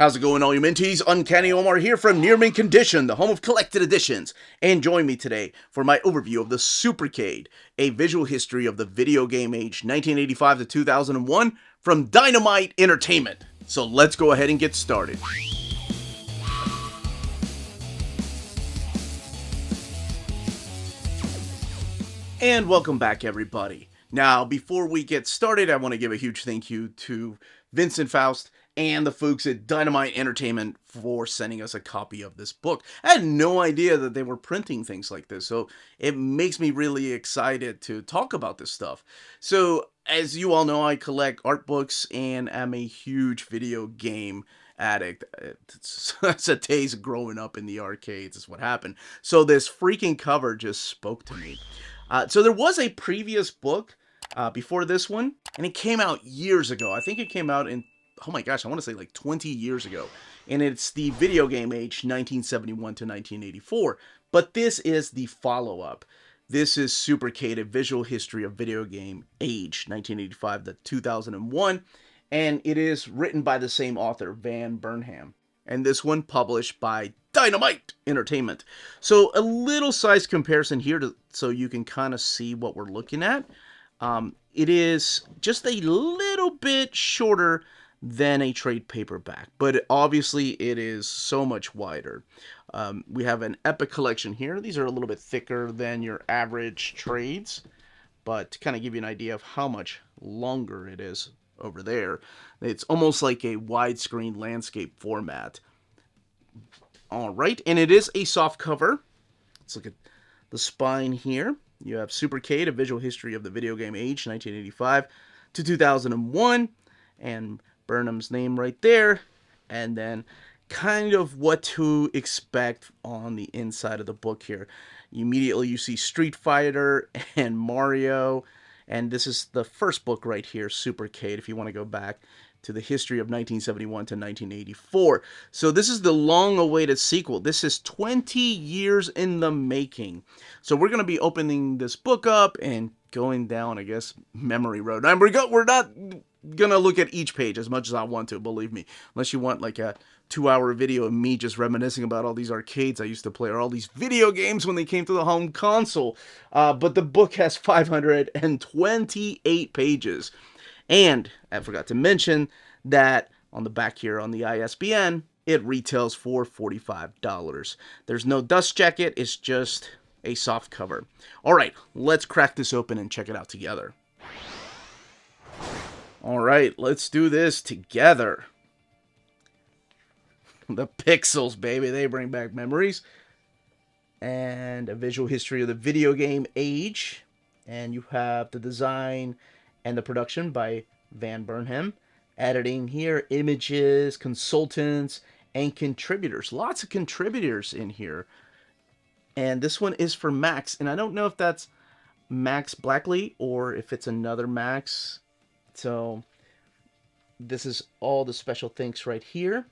How's it going, all you Minties? Uncanny Omar here from Near Mint Condition, the home of collected editions. And join me today for my overview of the Supercade, a visual history of the video game age 1985 to 2001 from Dynamite Entertainment. So let's go ahead and get started. And welcome back, everybody. Now, before we get started, I want to give a huge thank you to Vincent Faust and the folks at Dynamite Entertainment for sending us a copy of this book. I had no idea that they were printing things like this, so it makes me really excited to talk about this stuff. So, as you all know, I collect art books and am a huge video game addict. It's a taste of growing up in the arcades is what happened. So this freaking cover just spoke to me. So there was a previous book before this one, and it came out years ago. I think it came out in, oh my gosh, I want to say like 20 years ago. And it's the Videogame Age 1971 to 1984. But this is the follow-up. This is Supercade, a visual history of video game age 1985 to 2001. And it is written by the same author, Burnham. And this one published by Dynamite Entertainment. So a little size comparison here so you can kind of see what we're looking at. It is just a little bit shorter than a trade paperback, but obviously it is so much wider. We have an epic collection here. These are a little bit thicker than your average trades, but to kind of give you an idea of how much longer it is over there, it's almost like a widescreen landscape format. All right, and it is a soft cover. Let's look at the spine here. You have Supercade, a visual history of the video game age, 1985 to 2001, and Burnham's name right there, and then kind of what to expect on the inside of the book here. Immediately you see Street Fighter and Mario, and this is the first book right here, Supercade, if you want to go back to the history of 1971 to 1984. So this is the long-awaited sequel. This is 20 years in the making. So we're going to be opening this book up and going down, I guess, memory road. And we're not going to look at each page as much as I want to, believe me. Unless you want like a 2-hour video of me just reminiscing about all these arcades I used to play or all these video games when they came to the home console. But the book has 528 pages. And I forgot to mention that on the back here on the ISBN, it retails for $45. There's no dust jacket, it's just a soft cover. Alright, let's crack this open and check it out together. Alright, let's do this together. The pixels, baby, they bring back memories. And a visual history of the video game age. And you have the design and the production by Burnham. Editing here, images, consultants, and contributors. Lots of contributors in here. And this one is for Max. And I don't know if that's Max Blackley or if it's another Max. So this is all the special thanks right here.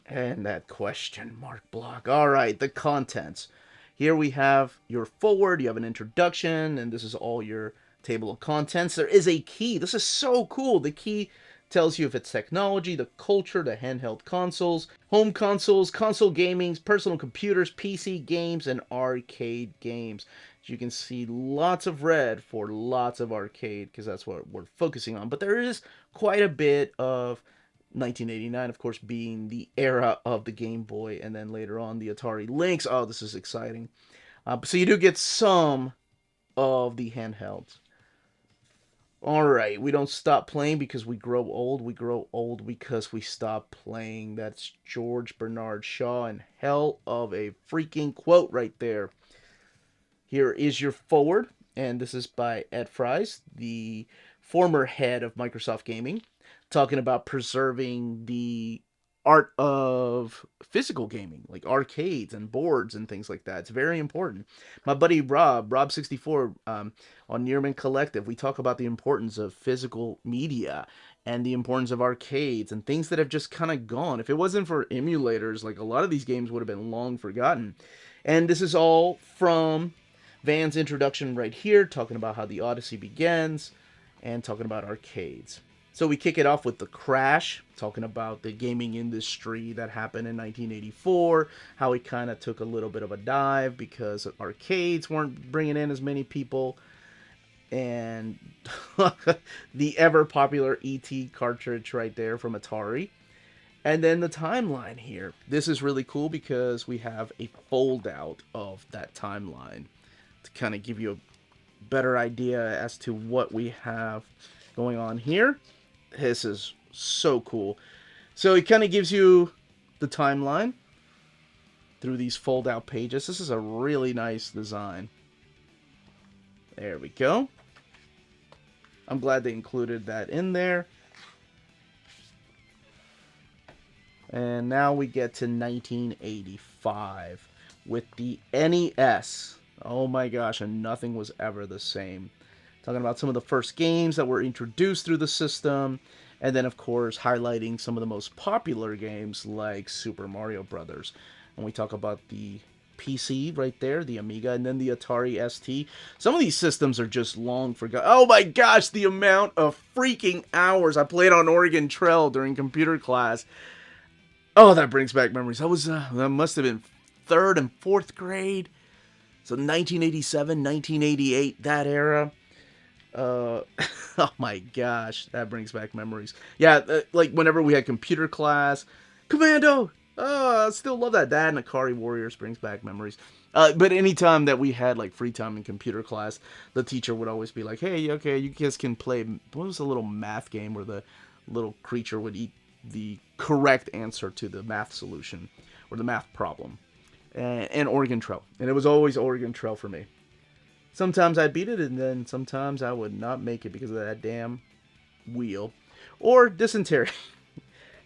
And that question mark block. All right, the contents. Here we have your forward, you have an introduction, and this is all your table of contents. There is a key. This is so cool. The key tells you if it's technology, the culture, the handheld consoles, home consoles, console gaming, personal computers, PC games, and arcade games. As you can see, lots of red for lots of arcade, because that's what we're focusing on. But there is quite a bit of 1989, of course, being the era of the Game Boy, and then later on the Atari Lynx. Oh, this is exciting. So you do get some of the handhelds. Alright, we don't stop playing because we grow old. We grow old because we stop playing. That's George Bernard Shaw, and hell of a freaking quote right there. Here is your forward, and this is by Ed Fries, the former head of Microsoft Gaming, talking about preserving the art of physical gaming, like arcades and boards and things like that. It's very important. My buddy Rob64 on Near Mint Collective, we talk about the importance of physical media and the importance of arcades and things that have just kind of gone. If it wasn't for emulators, like a lot of these games would have been long forgotten. And this is all from Van's introduction right here, talking about how the Odyssey begins and talking about arcades. So we kick it off with the crash, talking about the gaming industry that happened in 1984, how it kind of took a little bit of a dive because arcades weren't bringing in as many people, and the ever popular ET cartridge right there from Atari. And then the timeline here. This is really cool because we have a fold out of that timeline to kind of give you a better idea as to what we have going on here. This is so cool. So it kind of gives you the timeline through these fold out pages. This is a really nice design. There we go. I'm glad they included that in there. And now we get to 1985 with the NES. Oh my gosh, and nothing was ever the same. Talking about some of the first games that were introduced through the system, and then of course highlighting some of the most popular games like Super Mario Brothers. And we talk about the PC right there, the Amiga, and then the Atari ST. Some of these systems are just long forgotten. Oh my gosh, the amount of freaking hours I played on Oregon Trail during computer class. Oh, that brings back memories. That must have been 3rd and 4th grade. So 1987, 1988, that era. Oh my gosh, that brings back memories. Yeah, like whenever we had computer class, Commando. Oh, I still love that. That and Akari Warriors brings back memories. But anytime that we had like free time in computer class, the teacher would always be like, "Hey, okay, you guys can play." What was the little math game where the little creature would eat the correct answer to the math solution or the math problem? And Oregon Trail, and it was always Oregon Trail for me. Sometimes I'd beat it, and then sometimes I would not make it because of that damn wheel. Or dysentery.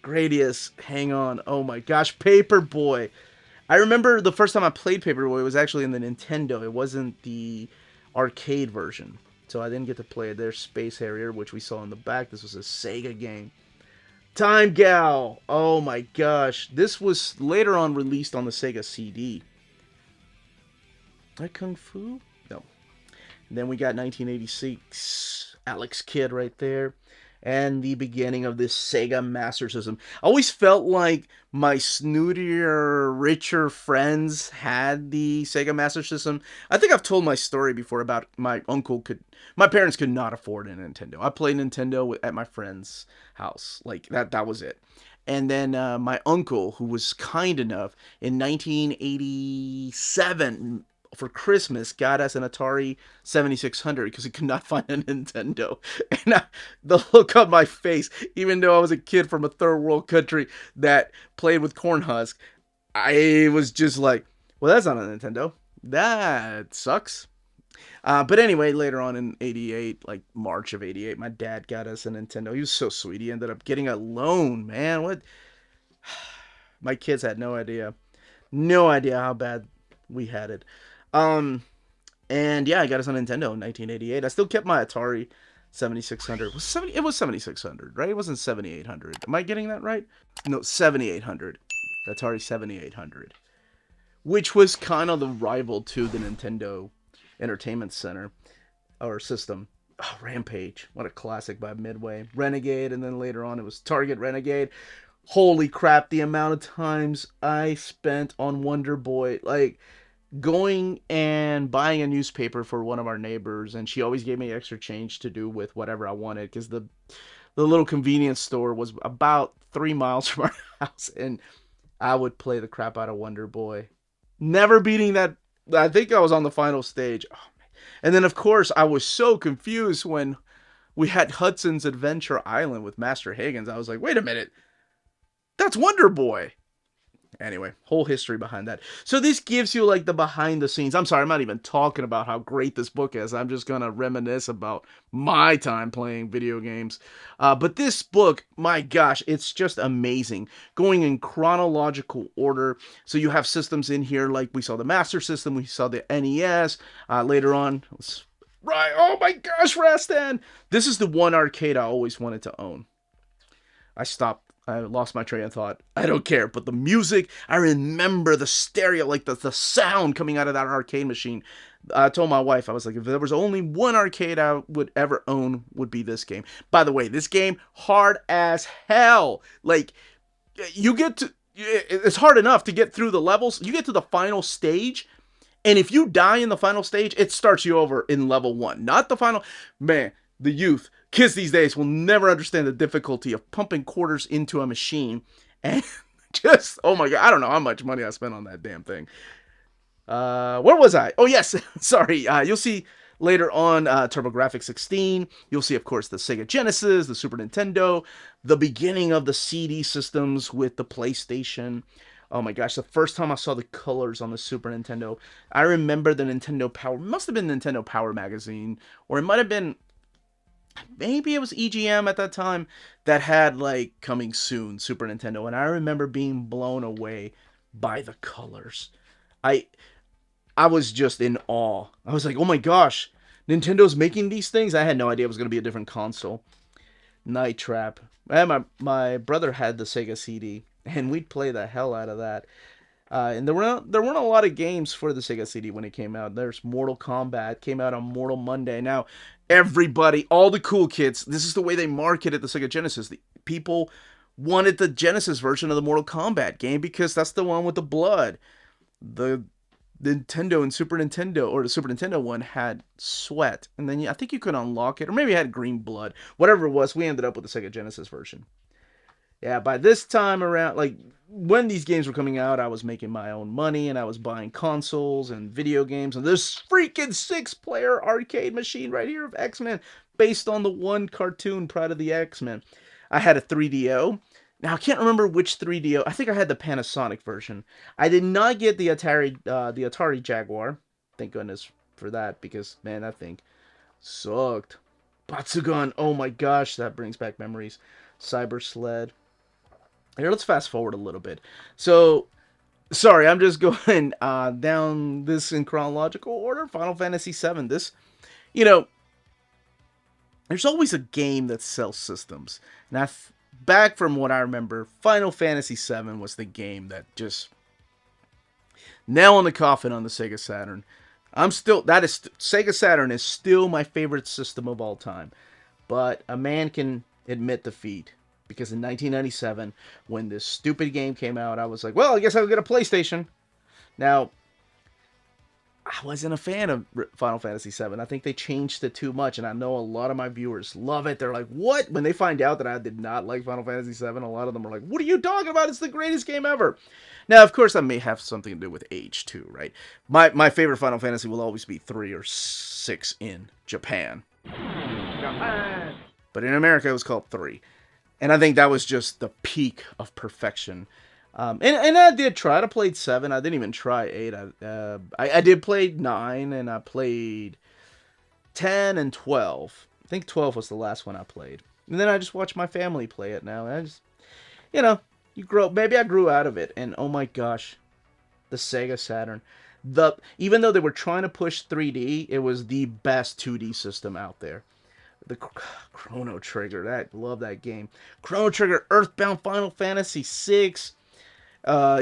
Gradius, hang on. Oh my gosh, Paperboy. I remember the first time I played Paperboy was actually in the Nintendo. It wasn't the arcade version. So I didn't get to play it. There's Space Harrier, which we saw in the back. This was a Sega game. Time Gal. Oh my gosh. This was later on released on the Sega CD. Like Kung Fu? No. And then we got 1986. Alex Kidd right there. And the beginning of this Sega Master System. I always felt like my snootier, richer friends had the Sega Master System. I think I've told my story before about my parents could not afford a Nintendo. I played Nintendo at my friend's house. Like, that was it. And then my uncle, who was kind enough, in 1987, for Christmas, got us an Atari 7600 because he could not find a Nintendo. And the look on my face, even though I was a kid from a third world country that played with corn husk, I was just like, well, that's not a Nintendo. That sucks. But anyway, later on in 88, like March of 88, my dad got us a Nintendo. He was so sweet. He ended up getting a loan, man. What? My kids had no idea. No idea how bad we had it. And yeah, I got us on Nintendo in 1988. I still kept my Atari 7600. It was 7600, right? It wasn't 7800. Am I getting that right? No, 7800. Atari 7800. Which was kind of the rival to the Nintendo Entertainment Center or system. Oh, Rampage. What a classic by Midway. Renegade, and then later on it was Target Renegade. Holy crap, the amount of times I spent on Wonder Boy. Like, going and buying a newspaper for one of our neighbors, and she always gave me extra change to do with whatever I wanted, because the little convenience store was about 3 miles from our house, and I would play the crap out of Wonder Boy. Never beating that. I think I was on the final stage. Oh, man. And then, of course, I was so confused when we had Hudson's Adventure Island with Master Higgins. I was like, wait a minute. That's Wonder Boy. Anyway, whole history behind that. So this gives you like the behind the scenes. I'm sorry, I'm not even talking about how great this book is. I'm just going to reminisce about my time playing video games. But this book, my gosh, it's just amazing. Going in chronological order. So you have systems in here like we saw the Master System, we saw the NES. Later on, right, oh my gosh, Rastan! This is the one arcade I always wanted to own. I stopped I lost my train of thought. I don't care. But the music, I remember the stereo, like the sound coming out of that arcade machine. I told my wife, I was like, if there was only one arcade I would ever own, would be this game. By the way, this game, hard as hell. Like, you get to, it's hard enough to get through the levels. You get to the final stage, and if you die in the final stage, it starts you over in level 1. Not the final. Man, the youth, kids these days will never understand the difficulty of pumping quarters into a machine. And just, oh my God, I don't know how much money I spent on that damn thing. Where was I? Oh, yes. Sorry. You'll see later on TurboGrafx 16. You'll see, of course, the Sega Genesis, the Super Nintendo, the beginning of the CD systems with the PlayStation. Oh my gosh, the first time I saw the colors on the Super Nintendo, I remember the Nintendo Power, must have been Nintendo Power magazine, or it might have been, maybe it was EGM at that time, that had like coming soon Super Nintendo, and I remember being blown away by the colors. I was just in awe. I was like, oh my gosh, Nintendo's making these things? I had no idea it was going to be a different console. Night Trap. My brother had the Sega CD, and we'd play the hell out of that. And there weren't a lot of games for the Sega CD when it came out. There's Mortal Kombat, came out on Mortal Monday. Now, everybody, all the cool kids, this is the way they marketed the Sega Genesis. The people wanted the Genesis version of the Mortal Kombat game because that's the one with the blood. The Nintendo and Super Nintendo, or the Super Nintendo one, had sweat. And then I think you could unlock it, or maybe it had green blood. Whatever it was, we ended up with the Sega Genesis version. Yeah, by this time around, like, when these games were coming out, I was making my own money, and I was buying consoles and video games, and this freaking 6-player arcade machine right here of X-Men, based on the one cartoon, Pride of the X-Men. I had a 3DO. Now, I can't remember which 3DO. I think I had the Panasonic version. I did not get the Atari Jaguar. Thank goodness for that, because, man, that thing sucked. Batsugan, oh my gosh, that brings back memories. Cyber Sled. Here, let's fast forward a little bit. So, sorry, I'm just going down this in chronological order. Final Fantasy VII. This, there's always a game that sells systems. And back from what I remember, Final Fantasy VII was the game that just nail in the coffin on the Sega Saturn. Sega Saturn is still my favorite system of all time. But a man can admit defeat. Because in 1997, when this stupid game came out, I was like, well, I guess I'll get a PlayStation. Now, I wasn't a fan of Final Fantasy VII. I think they changed it too much, and I know a lot of my viewers love it. They're like, what? When they find out that I did not like Final Fantasy VII, a lot of them are like, what are you talking about? It's the greatest game ever. Now, of course, that may have something to do with age, too, right? My favorite Final Fantasy will always be 3 or 6 in Japan. But in America, it was called 3. And I think that was just the peak of perfection. And I did try. I played 7. I didn't even try 8. I did play 9, and I played 10 and 12. I think 12 was the last one I played. And then I just watched my family play it now. And I just, you grow. Maybe I grew out of it. And oh my gosh, the Sega Saturn. Even though they were trying to push 3D, it was the best 2D system out there. The Chrono Trigger, love that game. Chrono Trigger, Earthbound, Final Fantasy VI.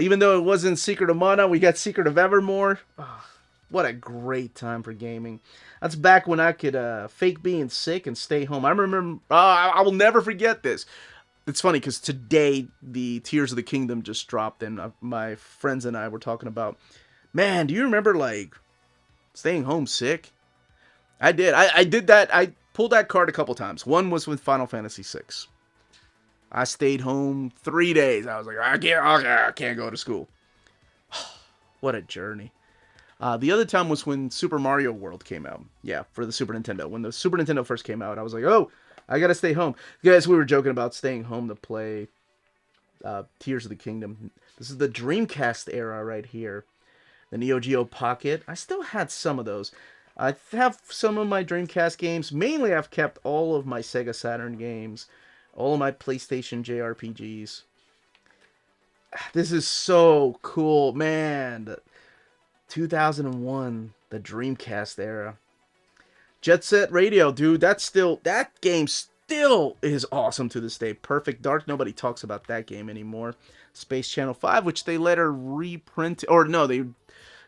Even though it wasn't Secret of Mana, we got Secret of Evermore. Oh, what a great time for gaming. That's back when I could fake being sick and stay home. I remember, I will never forget this. It's funny because today the Tears of the Kingdom just dropped, and my friends and I were talking about, man, do you remember like staying home sick? I did. I did that. I pulled that card a couple times. One was with Final Fantasy VI. I stayed home 3 days. I was like, I can't go to school. What a journey. The other time was when Super Mario World came out. Yeah, for the Super Nintendo. When the Super Nintendo first came out, I was like, oh, I gotta stay home. Guys, we were joking about staying home to play Tears of the Kingdom. This is the Dreamcast era right here. The Neo Geo Pocket. I still had some of those. I have some of my Dreamcast games. Mainly, I've kept all of my Sega Saturn games. All of my PlayStation JRPGs. This is so cool, man. 2001, the Dreamcast era. Jet Set Radio, dude. That game still still is awesome to this day. Perfect Dark, nobody talks about that game anymore. Space Channel 5, which they later reprint, or no, they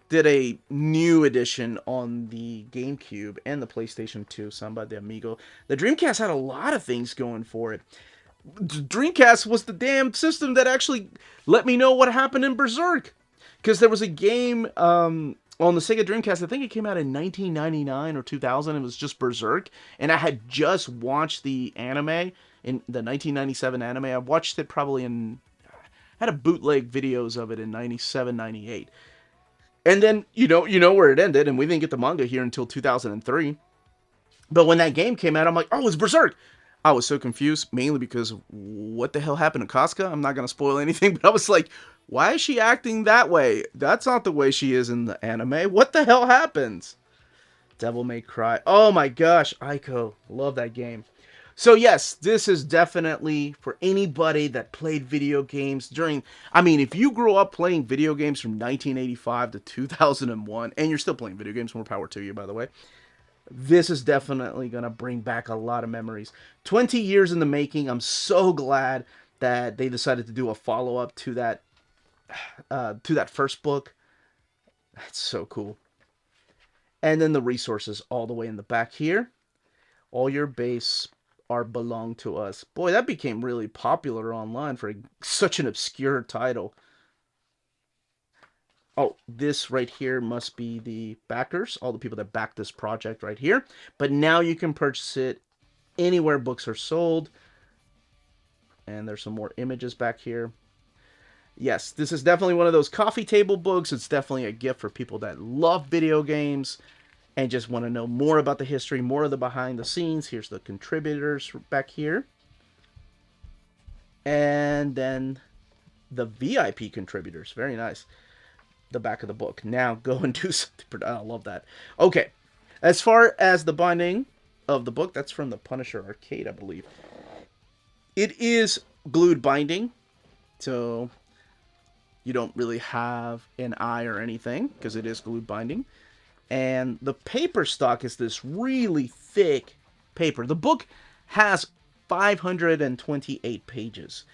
did a new edition on the GameCube and the PlayStation 2, Samba de Amigo. The Dreamcast had a lot of things going for it. Dreamcast was the damn system that actually let me know what happened in Berserk. Because there was a game on the Sega Dreamcast, I think it came out in 1999 or 2000, it was just Berserk. And I had just watched the anime, in the 1997 anime. I watched it probably I had a bootleg videos of it in 97, 98. And then, you know where it ended, and we didn't get the manga here until 2003. But when that game came out, I'm like, oh, it's Berserk! I was so confused, mainly because what the hell happened to Casca? I'm not going to spoil anything, but I was like, why is she acting that way? That's not the way she is in the anime. What the hell happens? Devil May Cry. Oh my gosh, Ico. Love that game. So yes, this is definitely for anybody that played video games during... I mean, if you grew up playing video games from 1985 to 2001, and you're still playing video games, more power to you, by the way, this is definitely going to bring back a lot of memories. 20 years in the making. I'm so glad that they decided to do a follow-up to that first book. That's so cool. And then the resources all the way in the back here. All your base are belong to us. Boy, that became really popular online for such an obscure title. Oh, this right here must be the backers, all the people that backed this project right here. But now you can purchase it anywhere books are sold. And there's some more images back here. Yes, this is definitely one of those coffee table books. It's definitely a gift for people that love video games and just want to know more about the history, more of the behind the scenes. Here's the contributors back here. And then the VIP contributors. Very nice. The back of the book. Now go and do something. I love that. Okay. As far as the binding of the book, that's from the Punisher Arcade, I believe. It is glued binding. So you don't really have an eye or anything because it is glued binding. And the paper stock is this really thick paper. The book has 528 pages.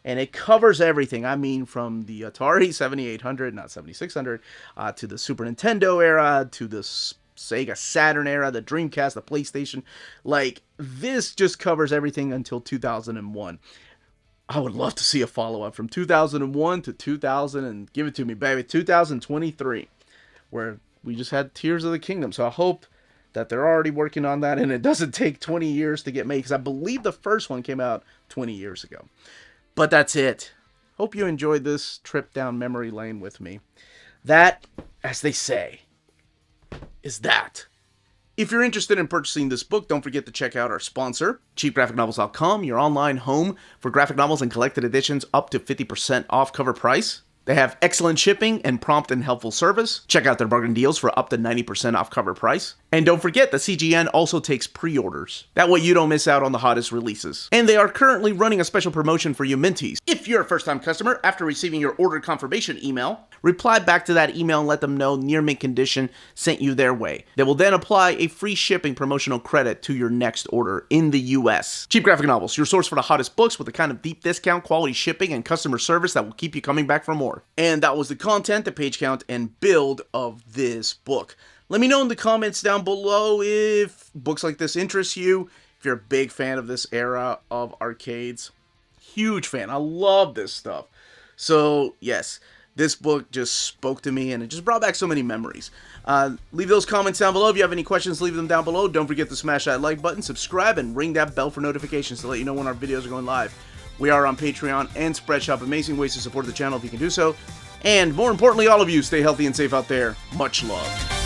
And it covers everything. I mean, from the Atari 7800, not 7600, to the Super Nintendo era, to the Sega Saturn era, the Dreamcast, the PlayStation. Like, this just covers everything until 2001. I would love to see a follow-up from 2001 to 2000, and give it to me, baby, 2023, where we just had Tears of the Kingdom. So I hope that they're already working on that, and it doesn't take 20 years to get made, because I believe the first one came out 20 years ago. But that's it. Hope you enjoyed this trip down memory lane with me. That, as they say, is that. If you're interested in purchasing this book, don't forget to check out our sponsor, cheapgraphicnovels.com, your online home for graphic novels and collected editions up to 50% off cover price. They have excellent shipping and prompt and helpful service. Check out their bargain deals for up to 90% off cover price. And don't forget that CGN also takes pre-orders. That way you don't miss out on the hottest releases. And they are currently running a special promotion for you Minties. If you're a first-time customer, after receiving your order confirmation email, reply back to that email and let them know Near Mint Condition sent you their way. They will then apply a free shipping promotional credit to your next order in the US. Cheap Graphic Novels, your source for the hottest books with the kind of deep discount, quality shipping, and customer service that will keep you coming back for more. And that was the content, the page count, and build of this book. Let me know in the comments down below if books like this interest you, if you're a big fan of this era of arcades. Huge fan. I love this stuff. So, yes, this book just spoke to me, and it just brought back so many memories. Leave those comments down below. If you have any questions, leave them down below. Don't forget to smash that like button, subscribe, and ring that bell for notifications to let you know when our videos are going live. We are on Patreon and Spreadshop. Amazing ways to support the channel if you can do so. And more importantly, all of you, stay healthy and safe out there. Much love.